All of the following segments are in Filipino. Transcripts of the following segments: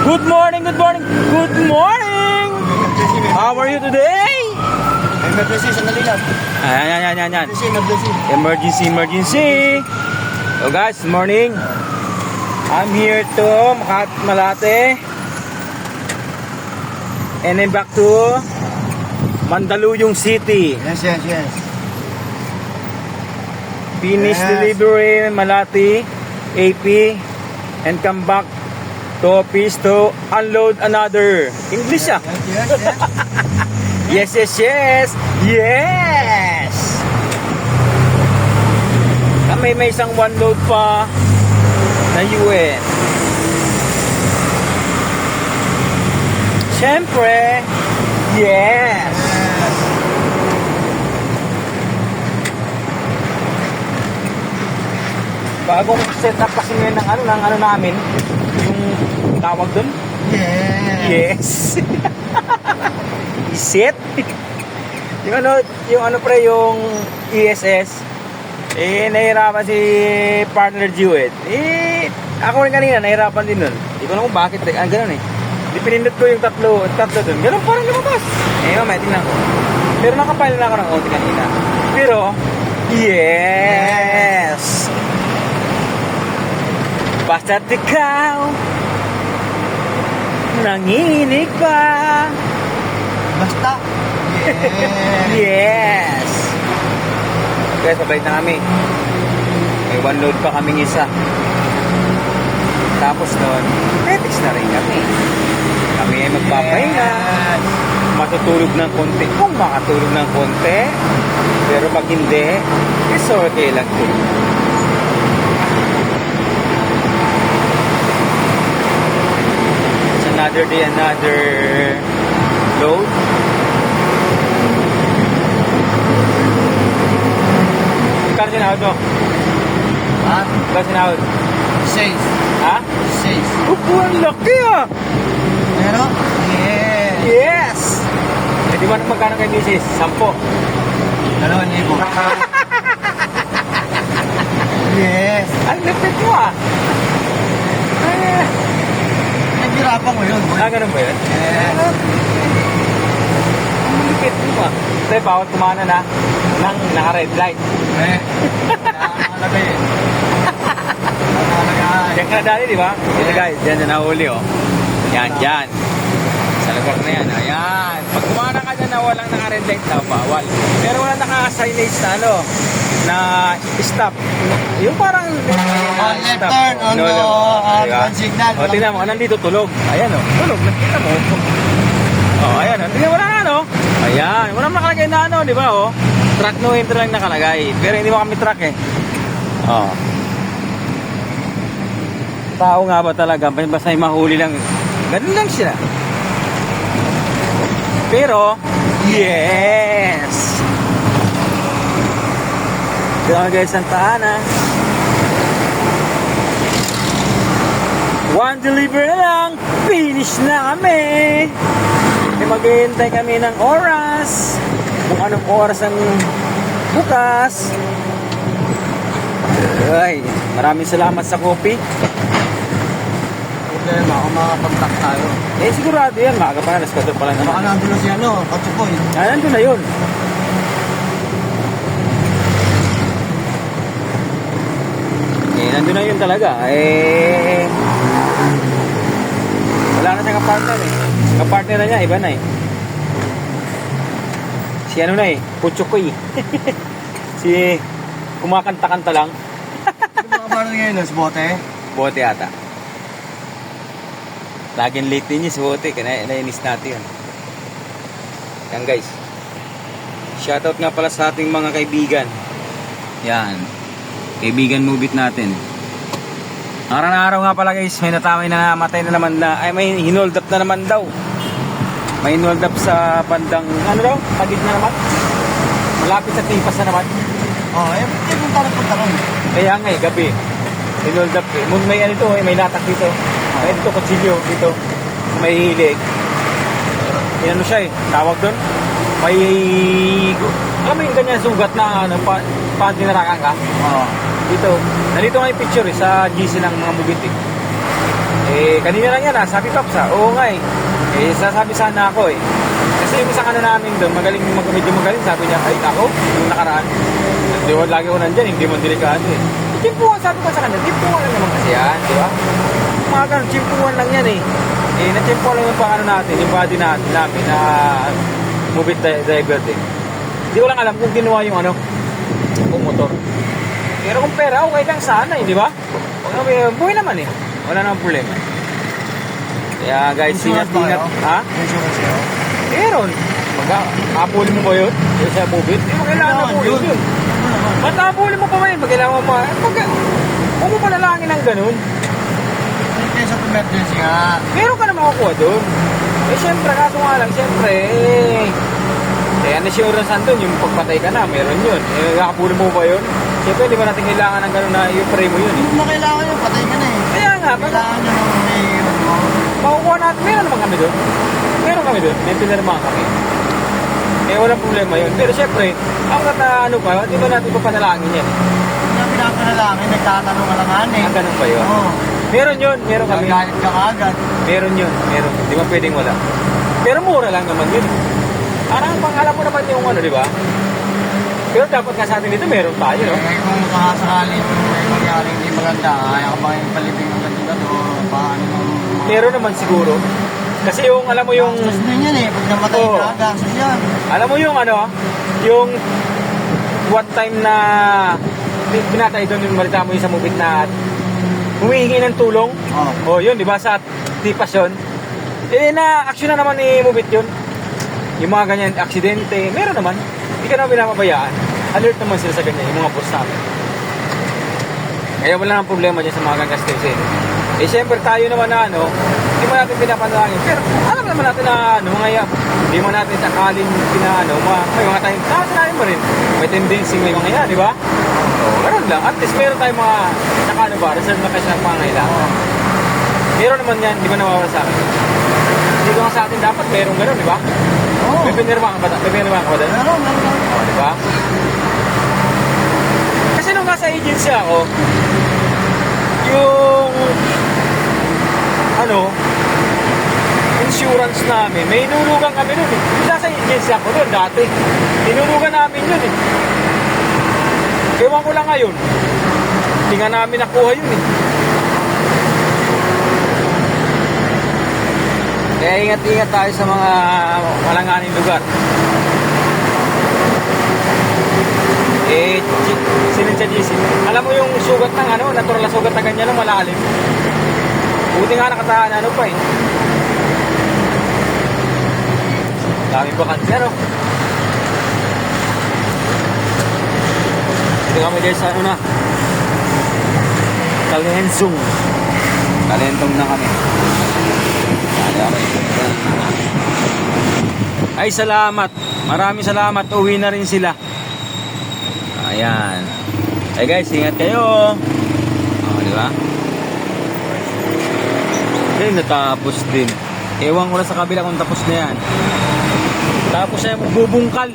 Good morning, good morning, good morning! How are you today? Emergency, sandali lang. Ayan. Emergency. Emergency. So guys, morning. I'm here to Malate. And then back to Mandaluyong City. Yes. Finish Yes. delivery Malate, AP, and come back to office to unload another. English ah. Yes. Yes! May isang one load pa na UN. Siyempre, yes! Bagong set up kasi ngayon ng ano namin, yung tawag dun? Yes! Isit? yung ano pre, yung ESS, nahirapan si partner Jewett. Ako rin kanina, nahirapan din nun. Hindi ko alam kung bakit, ganun eh. Di pinindot ko yung tatlo dun. Ganun parang lumabas. Mamaya, tingnan ko. Pero nakapile na ako ng konti kanina. Pero, yes! Basta't ikaw nanginig pa. Basta. Yes! Guys, pabalik na kami. May one load pa kaming isa. Tapos nun, petics na rin kami. Kami ay magpapahinga. Matutulog ng konti. Kung makatulog ng konti. Pero pag hindi, it's okay lang din. It's another day, another load. Kano sinahod mo? Ha? Kano sinahod? 6. Ha? 6. Upo, ang laki ah! Pero? Yes. Yes! Eh, di ba na magkano kay Mrs.? 10. 2,000. Yes. Ang lipit mo ah! Naghirapan mo yun. Ganun ba yun? Yes. Ang lipit mo ah! Kasi bawat kumana na ng naka-red light. Nakalagay eh. Nakalagay. Diyan ka na dali, di ba? Ito guys, diyan na nahuli oh. Yan, dyan. Sa lugar na yan, ayan. Pag kumana ka dyan na walang naka-red light daw, bawal. Pero walang naka-signage na ano, na stop. Yung parang On left turn, on Diba? signal. O, tingnan mo, nandito tulog. Ayan o, tulog. Nakita mo. O, ayan o. Tingnan mo na ano. Ayan, walang nakalagay na ano, di ba o? Truck no entry lang nakalagay. Pero hindi mo kami truck eh. O. Tao nga ba talaga? Basta may mahuli lang. Ganun lang sila. Pero, yes! Diyan guys, Santa Ana. One deliver na lang. Finish na kami. Maghihintay kami ng oras. Kung anong oras ang bukas. Ay, maraming salamat sa coffee. Problema, kung makapag-tack tayo. Sigurado yan. Maaga pa na. Naskato pa lang Baka naman. nandun na si Katsupoy. Nandun na yun. Nandun na yun talaga. Wala na siyang kapartner eh. Kapartner na niya, iba na eh. Si ano na eh, Puchokoy. Si kumakanta-kanta lang. Ano ba kaparan ngayon? Bote? Bote ata. Laging late din niya si Bote. Nainis natin yun. Yan guys. Shoutout nga pala sa ating mga kaibigan. Yan. Kaibigan Mubit natin. Araw-araw nga pala guys, may natamay na namatay na naman na, may hinold up na naman daw. May hinold up sa bandang, ano daw? Tagig na naman. Malapit sa Tipas na naman. Kung punta ko. Kaya nga eh, gabi. Hinold up eh. May ano ito, may latak dito. May dito, kutsilyo dito. May hilig. Ano siya eh, tawag doon. May, alam mo yung ganyan sugat na, pag tinarakan ka? Dito. Nandito nga yung picture eh, sa GC ng mga Mubit eh. kanina lang yan sabi Pops oo nga eh. Sasabi sana ako eh. Kasi yung isang ano namin doon, medyo magaling, sabi niya, ay ako, yung nakaraan. Di ba, lagi ko nandyan, hindi mo delikado eh. Chimpuan, sabi ko sa kanya, chimpuan lang naman kasi yan, di ba? Mga ganun, chimpuan lang yan eh. Na-chimpuan lang yung pang ano natin, yung body namin na move-it driver din. Hindi ko lang alam kung ginawa yung ano, kung motor. Pero kung pera, okay lang sana eh, di ba? Buhay naman eh. Wala namang problema. Kaya guys, ingat-ingat. Ha? Insurance kayo? Meron. Mag-apulin mo ba yun? Yung sa move-it? Hindi mo kailangan na apulin yun. Ba't apulin mo pa ba yun? Pag kailangan mo huwag mo panalangin ng ganun. In case of emergency nga. Meron ka na makukuha doon. Siyempre, kaso nga lang, siyempre, insurance doon, yung pagpatay ka na, meron yun. Apulin mo ba yun? Siyempre, di ba natin kailangan ng ganun na i-pray mo yun eh. Hindi mo kailangan yun, patay ka na eh. Kaya nga, Kailangan nyo nung may makukuha natin, meron naman kami doon. Meron kami doon, may pinirmahan kami. Walang problema yun. Pero syempre, ang ano pa, di ba natin papanalangin yan? Hindi na pinapanalangin, nagtatanong ka lang eh. Ganun pa yun? Oo. Meron yun, meron kami. Gagalit ka kaagad. Meron yun, meron. Di ba pwedeng wala? Pero mura lang naman yun. Parang pang alam mo naman yung ano, di ba? Pero dapat nga sa atin dito, meron tayo, no? Kung makasakali may mangyari hindi maganda, kaya ka ba yung palibing ng ganito, paano yung... Meron naman siguro. Kasi yung, alam mo yung... Gastos din yan eh, pag namatay ka, gastos yan. Alam mo yung ano, yung one time na pinatay doon yung malita mo yung sa mubit na humihingi ng tulong. Oh. Yun, di ba? Sa tipas yun. Na-action na naman ni mubit yun. Yung mga ganyan, aksidente, meron naman. Hindi ka naman pinapabayaan. Alert naman sila sa ganyan, yung mga boss namin. Kaya wala nang problema dyan sa mga gangastos eh. Siyempre tayo naman na ano, hindi mo natin pinapanalangin. Pero alam naman natin na ano, mga hindi mo natin sakalin pinaano, may mga tayong nakasalain mo rin. May tendency may mga yan, di ba? Ganun lang. At least meron tayong mga nakano ba, reserve na kasi ng pangailangan. Meron naman yan, di ba nawawala sa akin? Hindi ko nga sa atin dapat meron ganun, di ba? Oo. May pinirma ka ba? May pinirma ka ba doon? Meron. Di ba? Kasi nung nasa agency ako, yung ano, insurance namin, may inulugan kami nun eh. Yung nasa agency ako doon dati, inulugan namin yun eh. Ewan ko lang ngayon, hindi nga namin nakuha yun eh. Kaya ingat-ingat tayo sa mga malanganing lugar. Sinun sa GC. Alam mo yung sugat ng ano, natural na sugat na ganyan ng malalim. Buti nga nakataan ano pa eh. Daming bakante ano. Ito kami guys sa ano na. Kalensong. Kalentong na kami. Ay salamat. Maraming salamat. Uwi na rin sila. Ayan. Ay guys, ingat kayo. Di ba? Eh, natapos din. Ewan ko na sa kabila kung tapos na yan. Tapos siya bubungkal.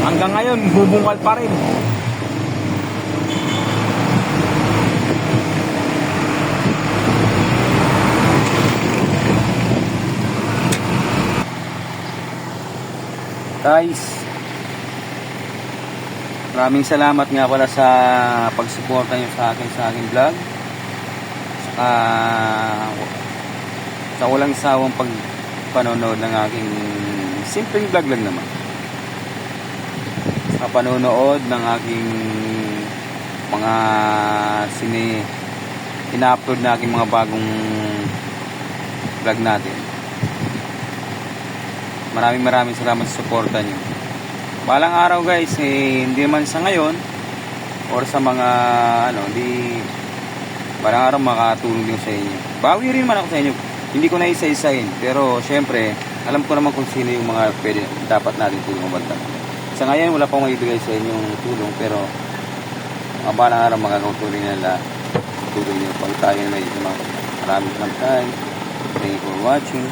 Hanggang ngayon, bubungkal pa rin. Guys, maraming salamat nga pala sa pagsuporta nyo sa aking vlog. Sa walang sawang panonood ng aking simpleng vlog lang naman. Sa panonood ng aking mga ina-upload na aking mga bagong vlog natin. Maraming salamat sa suporta nyo. Balang araw guys, hindi man sa ngayon or sa mga balang araw makatulong din sa inyo. Bawi rin man ako sa inyo. Hindi ko na isa-isahin, pero syempre alam ko naman kung sino yung mga dapat natin tulong mabanta. Sa ngayon wala pang maibigay sa inyong tulong, pero balang araw makakautuloy nila tulong nyo pag tayo na ito. Maraming salamat. Thank you for watching.